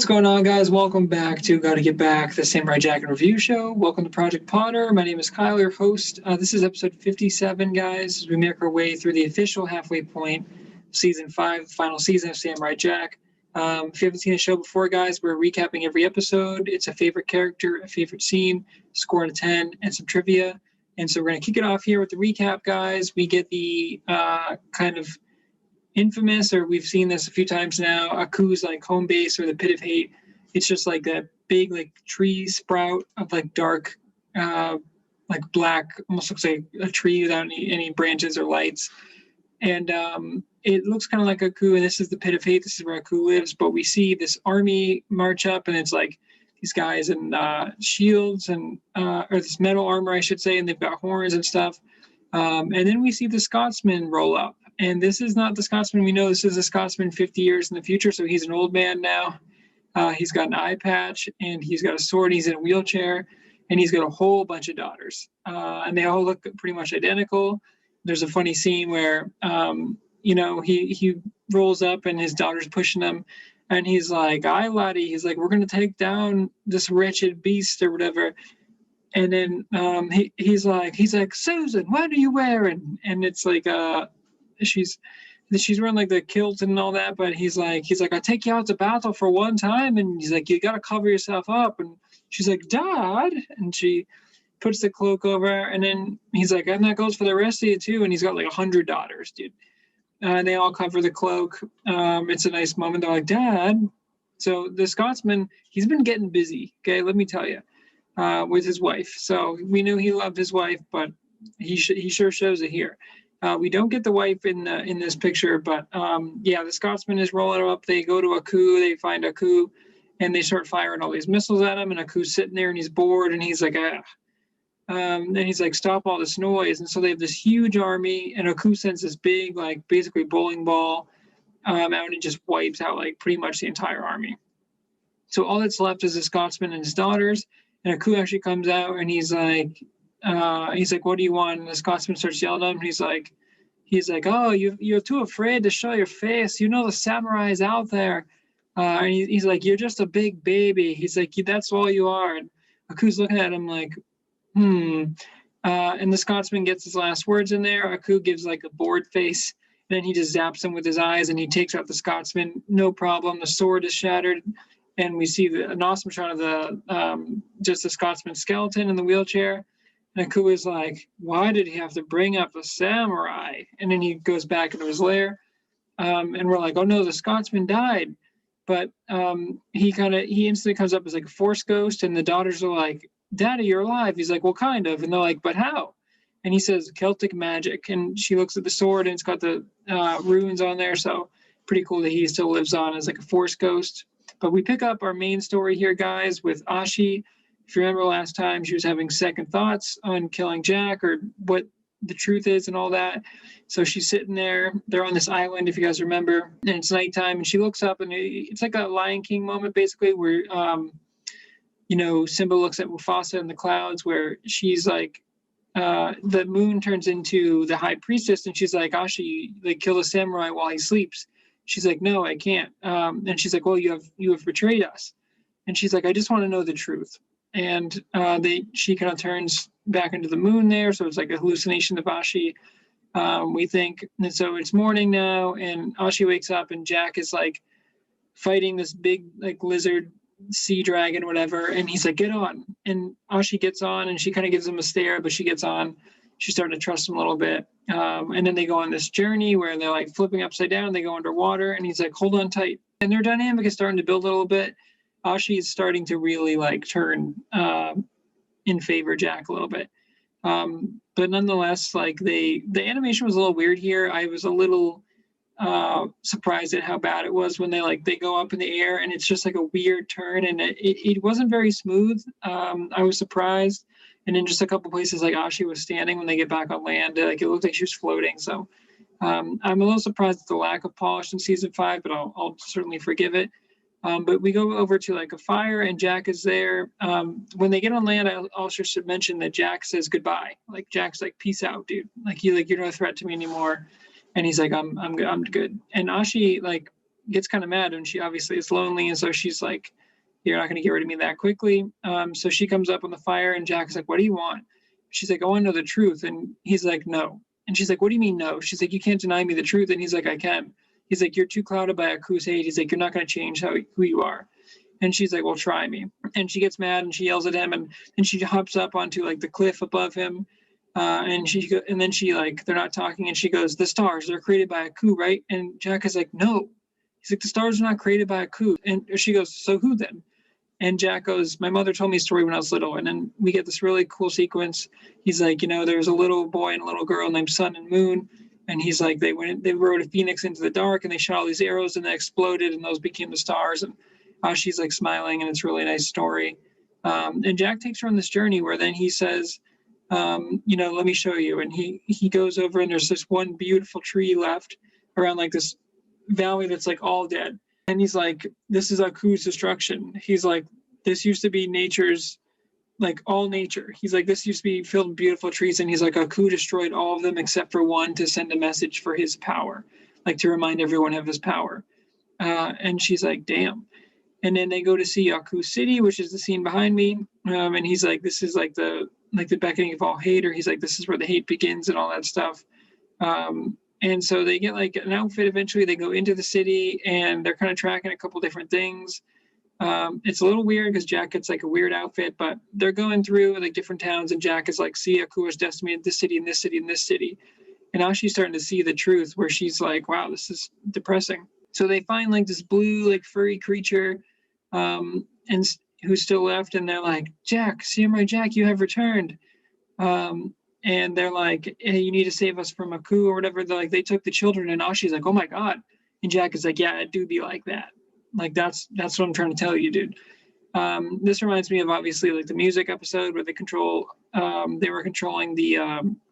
What's going on, guys? Welcome back to Gotta Get Back, the Samurai Jack and Review Show. Welcome to Project Potter. My name is Kyle, your host. This is episode 57, guys, as we make our way through the official halfway point, season 5, the final season of Samurai Jack. If you haven't seen the show before, guys, we're recapping every episode. It's a favorite character, a favorite scene, score out of 10, and some trivia. And so we're going to kick it off here with the recap, guys. We get the kind of infamous, or we've seen this a few times now, Aku's like home base, or the pit of hate. It's just like that big like tree sprout of like dark like black, almost looks like a tree without any branches or lights. And it looks kind of like Aku, and this is the pit of hate. This is where Aku lives. But we see this army march up, and it's like these guys in shields and or this metal armor, I should say, and they've got horns and stuff. And then we see the Scotsman roll up. And this is not the Scotsman we know. This is a Scotsman 50 years in the future, so he's an old man now. He's got an eye patch, and he's got a sword. He's in a wheelchair, and he's got a whole bunch of daughters. And they all look pretty much identical. There's a funny scene where, he rolls up, and his daughter's pushing him. And he's like, aye, laddie. He's like, we're going to take down this wretched beast or whatever. And then he's like, Susan, what are you wearing? And it's like, she's wearing like the kilt and all that, but he's like, I take you out to battle for one time, and he's like, you got to cover yourself up. And she's like, Dad, and she puts the cloak over her, and then he's like, and that goes for the rest of you too. And he's got like 100 daughters, dude. And they all cover the cloak. It's a nice moment. They're like, Dad. So the Scotsman, he's been getting busy. Okay, let me tell you, with his wife. So we knew he loved his wife, but he sure shows it here. We don't get the wife in this picture, but the Scotsman is rolling up. They go to Aku, they find Aku, and they start firing all these missiles at him. And Aku's sitting there, and he's bored, and he's like, and he's like, stop all this noise. And so they have this huge army, and Aku sends this big, like, basically bowling ball out, and just wipes out like pretty much the entire army. So all that's left is the Scotsman and his daughters. And Aku actually comes out, and he's like, what do you want? And the Scotsman starts yelling at him. He's like, oh, you're too afraid to show your face. You know the samurai's out there. And he's like, you're just a big baby. He's like, that's all you are. And Aku's looking at him like, And the Scotsman gets his last words in there. Aku gives like a bored face. Then he just zaps him with his eyes, and he takes out the Scotsman. No problem. The sword is shattered. And we see an awesome shot of the Scotsman skeleton in the wheelchair. And Aku is like, why did he have to bring up a samurai? And then he goes back into his lair. And we're like, oh no, the Scotsman died. But he instantly comes up as like a force ghost. And the daughters are like, Daddy, you're alive. He's like, well, kind of. And they're like, but how? And he says, Celtic magic. And she looks at the sword, and it's got the runes on there. So pretty cool that he still lives on as like a force ghost. But we pick up our main story here, guys, with Ashi. If you remember last time, she was having second thoughts on killing Jack, or what the truth is and all that. So she's sitting there. They're on this island, if you guys remember, and it's nighttime. And she looks up, and it's like a Lion King moment, basically, where, Simba looks at Mufasa in the clouds, where she's like, the moon turns into the high priestess, and she's like, Ashi, like, kill the samurai while he sleeps. She's like, no, I can't. And she's like, well, you have betrayed us. And she's like, I just want to know the truth. And she kind of turns back into the moon there. So it's like a hallucination of Ashi, we think. And so it's morning now, and Ashi wakes up, and Jack is like fighting this big like lizard sea dragon, whatever. And he's like, get on. And Ashi gets on, and she kind of gives him a stare, but she gets on. She's starting to trust him a little bit. And then they go on this journey where they're like flipping upside down. They go underwater, and he's like, hold on tight. And their dynamic is starting to build a little bit. Ashi is starting to really like turn in favor of Jack a little bit. But nonetheless, like the animation was a little weird here. I was a little surprised at how bad it was when they go up in the air, and it's just like a weird turn, and it wasn't very smooth. I was surprised. And in just a couple places, like Ashi was standing when they get back on land, like it looked like she was floating. So I'm a little surprised at the lack of polish in season 5, but I'll certainly forgive it. But we go over to like a fire, and Jack is there. When they get on land, I also should mention that Jack says goodbye. Like Jack's like, peace out, dude. Like you're no threat to me anymore. And he's like, I'm good. And Ashi like gets kind of mad, and she obviously is lonely, and so she's like, "You're not going to get rid of me that quickly." So she comes up on the fire, and Jack is like, "What do you want?" She's like, "I want to know the truth," and he's like, "No." And she's like, "What do you mean no?" She's like, "You can't deny me the truth," and he's like, "I can." He's like, "You're too clouded by Aku's hate." He's like, "You're not going to change who you are." And she's like, "Well, try me." And she gets mad and she yells at him, and then she hops up onto like the cliff above him. And then she like, they're not talking, and she goes, "The stars, they're created by Aku, right?" And Jack is like, "No." He's like, "The stars are not created by Aku." And she goes, "So who then?" And Jack goes, "My mother told me a story when I was little." And then we get this really cool sequence. He's like, there's a little boy and a little girl named Sun and Moon. And he's like, they rode a phoenix into the dark, and they shot all these arrows, and they exploded, and those became the stars. And she's like smiling, and it's a really nice story. And Jack takes her on this journey where then he says, "Let me show you." And he goes over, and there's this one beautiful tree left around like this valley that's like all dead. And he's like, "This is Aku's destruction." He's like, "This used to be nature's, like all nature." He's like, "This used to be filled with beautiful trees." And he's like, "Aku destroyed all of them except for one to send a message for his power, like to remind everyone of his power." And she's like, "Damn." And then they go to see Aku City, which is the scene behind me. And he's like, "This is like the beckoning of all hate," or he's like, "This is where the hate begins," and all that stuff. And so they get like an outfit eventually. They go into the city, and they're kind of tracking a couple different things. It's a little weird because Jack gets like a weird outfit, but they're going through like different towns, and Jack is like, "See, Aku has decimated this city and this city and this city." And now she's starting to see the truth, where she's like, "Wow, this is depressing." So they find like this blue, like furry creature, and who's still left, and they're like, "Jack, Samurai Jack, you have returned." And they're like, "Hey, you need to save us from Aku," or whatever. They're like, "They took the children," and Ashi's like, "Oh my god." And Jack is like, "Yeah, it do be like that. Like that's what I'm trying to tell you, dude." This reminds me of obviously like the music episode where they were controlling the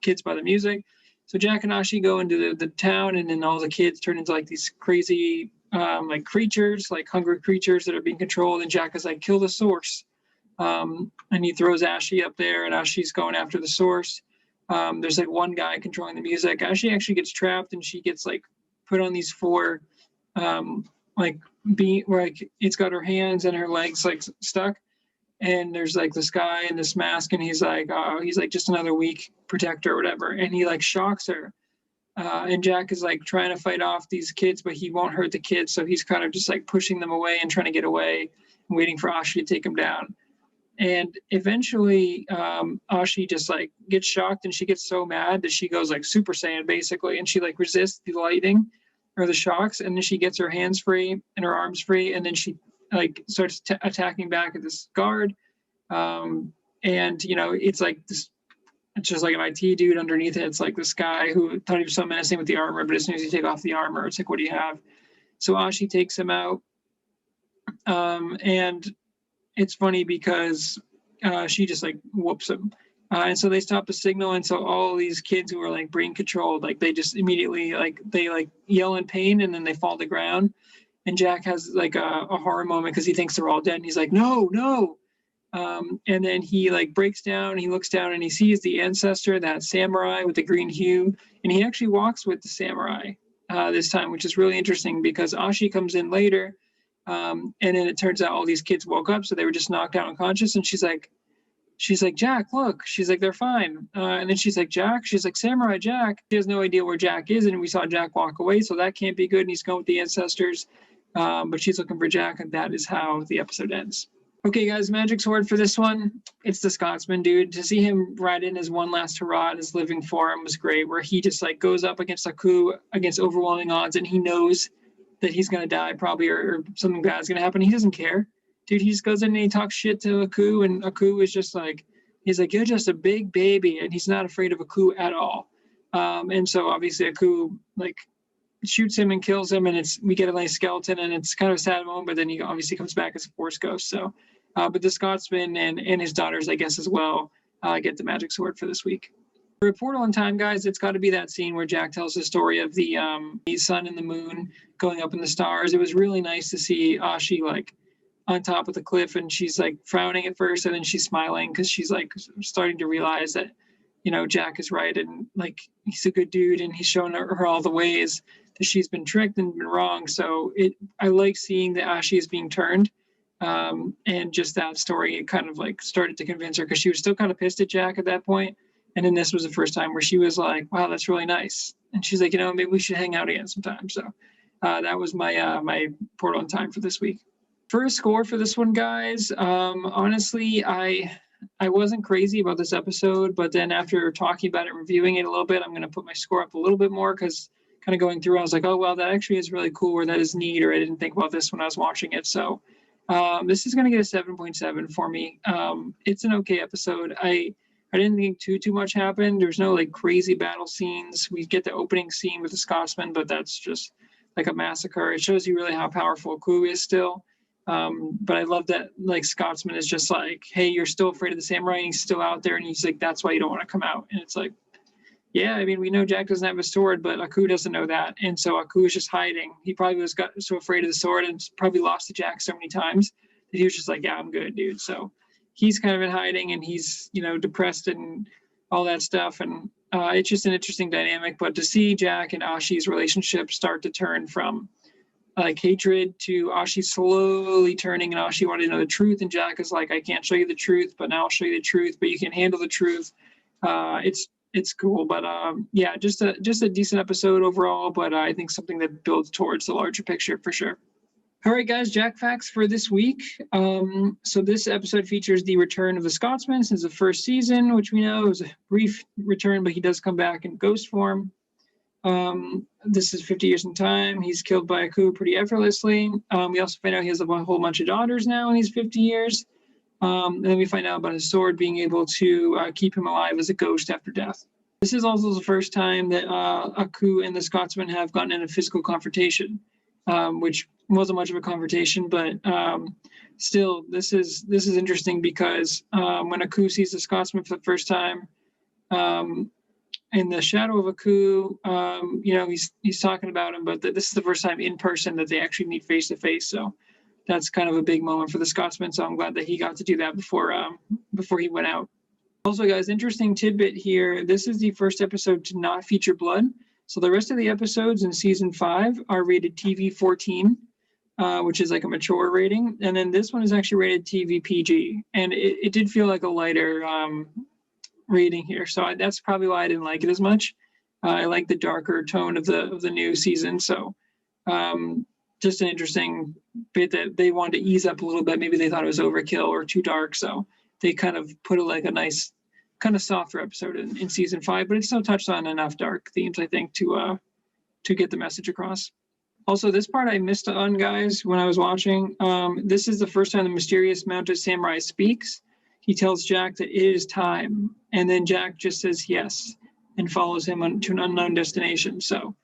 kids by the music. So Jack and Ashi go into the town, and then all the kids turn into like these crazy like creatures, like hungry creatures that are being controlled. And Jack is like, "Kill the source." And he throws Ashi up there, and Ashi's going after the source. There's like one guy controlling the music. Ashi actually gets trapped, and she gets like put on these four like it's got her hands and her legs like stuck. And there's like this guy in this mask, and he's like just another weak protector or whatever. And he like shocks her. And Jack is like trying to fight off these kids, but he won't hurt the kids. So he's kind of just like pushing them away and trying to get away and waiting for Ashi to take him down. And eventually Ashi just like gets shocked, and she gets so mad that she goes like Super Saiyan basically. And she like resists the lightning or the shocks. And then she gets her hands free and her arms free. And then she like starts attacking back at this guard. And, it's like this, it's just like an IT dude underneath it. It's like this guy who thought he was so menacing with the armor, but as soon as you take off the armor, it's like, "What do you have?" So Ashi takes him out. And it's funny because she just like whoops him. And so they stop the signal. And so all these kids who are like brain controlled, like they just immediately like they like yell in pain, and then they fall to the ground. And Jack has like a horror moment because he thinks they're all dead. And he's like, "No, no." And then he like breaks down, he looks down, and he sees the ancestor, that samurai with the green hue. And he actually walks with the samurai this time, which is really interesting because Ashi comes in later. And then it turns out all these kids woke up, so they were just knocked out unconscious. And she's like, "Jack, look." She's like, "They're fine." And then she's like, "Jack?" She's like, "Samurai Jack." She has no idea where Jack is, and we saw Jack walk away, so that can't be good. And he's going with the ancestors. But she's looking for Jack, and that is how the episode ends. Okay, guys, magic sword for this one. It's the Scotsman, dude. To see him ride in as one last hurrah in his living form was great, where he just like goes up against Aku against overwhelming odds, and he knows that he's going to die probably, or something bad is going to happen. He doesn't care. Dude, he just goes in and he talks shit to Aku, and Aku is just like, he's like, "You're just a big baby," and he's not afraid of Aku at all. And so obviously Aku like shoots him and kills him, and we get a nice skeleton, and it's kind of a sad moment, but then he obviously comes back as a Force ghost. So, but the Scotsman and his daughters, I guess, as well, get the magic sword for this week. For Portal in Time, guys, it's got to be that scene where Jack tells the story of the sun and the moon going up in the stars. It was really nice to see Ashi like on top of the cliff, and she's like frowning at first, and then she's smiling because she's like starting to realize that Jack is right and like he's a good dude and he's shown her all the ways that she's been tricked and been wrong. So I like seeing that Ashi is being turned. And just that story, it kind of like started to convince her because she was still kind of pissed at Jack at that point. And then this was the first time where she was like, wow, that's really nice. And she's like, maybe we should hang out again sometime. So that was my portal in time for this week. First score for this one, guys. Honestly, I wasn't crazy about this episode, but then after talking about it, reviewing it a little bit, I'm going to put my score up a little bit more because kind of going through, I was like, oh, well, that actually is really cool, or that is neat, or I didn't think about this when I was watching it. So this is going to get a 7.7 for me. It's an okay episode. I didn't think too much happened. There's no like crazy battle scenes. We get the opening scene with the Scotsman, but that's just like a massacre. It shows you really how powerful Ku is still. But I love that like Scotsman is just like, hey, you're still afraid of the samurai, and he's still out there, and he's like, that's why you don't want to come out. And it's like, yeah, I mean, we know Jack doesn't have a sword, but Aku doesn't know that. And so Aku is just hiding. He probably got so afraid of the sword and probably lost to Jack so many times that he was just like, yeah, I'm good, dude. So he's kind of in hiding, and he's, depressed and all that stuff. And it's just an interesting dynamic. But to see Jack and Ashi's relationship start to turn from like hatred to Ashi slowly turning, and Ashi wanted to know the truth, and Jack is like, I can't show you the truth, but now I'll show you the truth, but you can handle the truth. It's cool, but yeah, just a decent episode overall, but I think something that builds towards the larger picture for sure. All right, guys, Jack facts for this week. So this episode features the return of the Scotsman since the first season, which we know is a brief return, but he does come back in ghost form. This is 50 years in time. He's killed by Aku pretty effortlessly. We also find out he has a whole bunch of daughters now in these 50 years. And then we find out about his sword being able to keep him alive as a ghost after death. This is also the first time that Aku and the Scotsman have gotten in a physical confrontation, which wasn't much of a confrontation, but still, this is interesting because when Aku sees the Scotsman for the first time, in the shadow of Aku, he's talking about him, but this is the first time in person that they actually meet face to face. So that's kind of a big moment for the Scotsman. So I'm glad that he got to do that before he went out. Also, guys, interesting tidbit here. This is the first episode to not feature blood. So the rest of the episodes in season 5 are rated TV 14, which is like a mature rating. And then this one is actually rated TV PG. And it did feel like a lighter rating here. So that's probably why I didn't like it as much. I like the darker tone of the new season. So just an interesting bit that they wanted to ease up a little bit. Maybe they thought it was overkill or too dark. So they kind of put like a nice kind of softer episode in season 5, but it still touched on enough dark themes, I think, to get the message across. Also, this part I missed on, guys, when I was watching. This is the first time the mysterious mounted samurai speaks. He tells Jack that it is time, and then Jack just says yes and follows him to an unknown destination. So,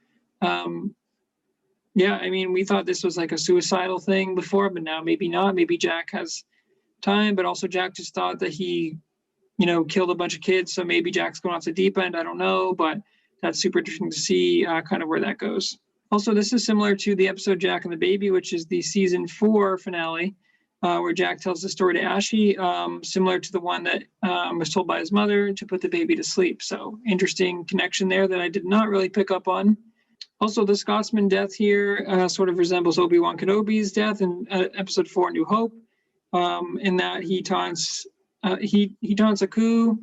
yeah, I mean, we thought this was like a suicidal thing before, but now maybe not. Maybe Jack has time, but also Jack just thought that he, killed a bunch of kids. So maybe Jack's going off the deep end. I don't know, but that's super interesting to see kind of where that goes. Also, this is similar to the episode Jack and the Baby, which is the season 4 finale, where Jack tells the story to Ashi, similar to the one that was told by his mother to put the baby to sleep. So interesting connection there that I did not really pick up on. Also, the Scotsman death here sort of resembles Obi-Wan Kenobi's death in episode 4, New Hope, in that he taunts Aku,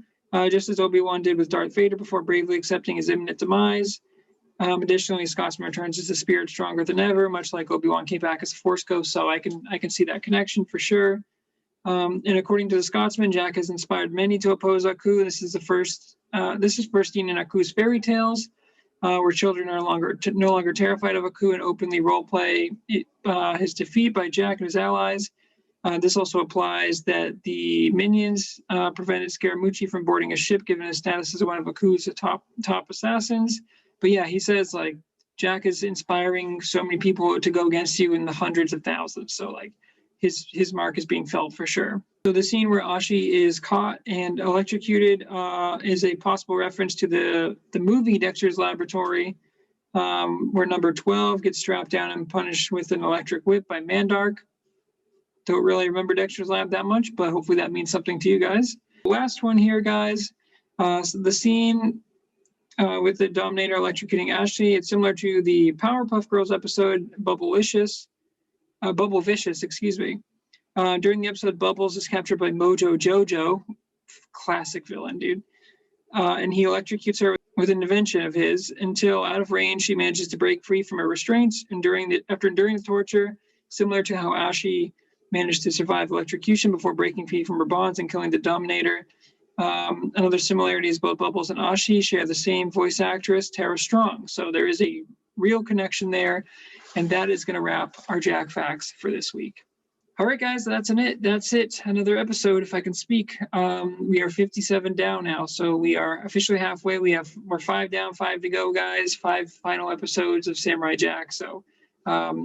just as Obi-Wan did with Darth Vader before bravely accepting his imminent demise. Additionally, Scotsman returns as a spirit stronger than ever, much like Obi-Wan came back as a Force ghost. So I can see that connection for sure. And according to the Scotsman, Jack has inspired many to oppose Aku. This is first seen in Aku's fairy tales, where children are no longer terrified of Aku and openly roleplay his defeat by Jack and his allies. This also applies that the minions prevented Scaramucci from boarding a ship, given his status as one of Aku's top assassins. But yeah, he says like Jack is inspiring so many people to go against you in the hundreds of thousands. So like his mark is being felt for sure. So the scene where Ashi is caught and electrocuted is a possible reference to the movie Dexter's Laboratory, where number 12 gets strapped down and punished with an electric whip by Mandark. Don't really remember Dexter's Lab that much, but hopefully that means something to you guys. The last one here, guys. So the scene with the Dominator electrocuting Ashley, it's similar to the Powerpuff Girls episode Bubble Vicious, excuse me. During the episode, Bubbles is captured by Mojo Jojo, classic villain, dude. And he electrocutes her with an invention of his until out of range, she manages to break free from her restraints. And after enduring the torture, similar to how Ashley managed to survive electrocution before breaking free from her bonds and killing the Dominator. Another similarity is both Bubbles and Ashi share the same voice actress, Tara Strong. So there is a real connection there. And that is going to wrap our Jack Facts for this week. All right, guys, that's it. Another episode, if I can speak. We are 57 down now, so we are officially halfway. We're 5 down, 5 to go, guys. 5 final episodes of Samurai Jack. So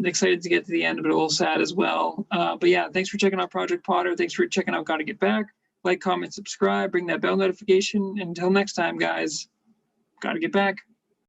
excited to get to the end, but a little sad as well. But yeah, thanks for checking out Project Potter. Thanks for checking out Gotta Get Back. Like, comment, subscribe, bring that bell notification. Until next time, guys, gotta get back.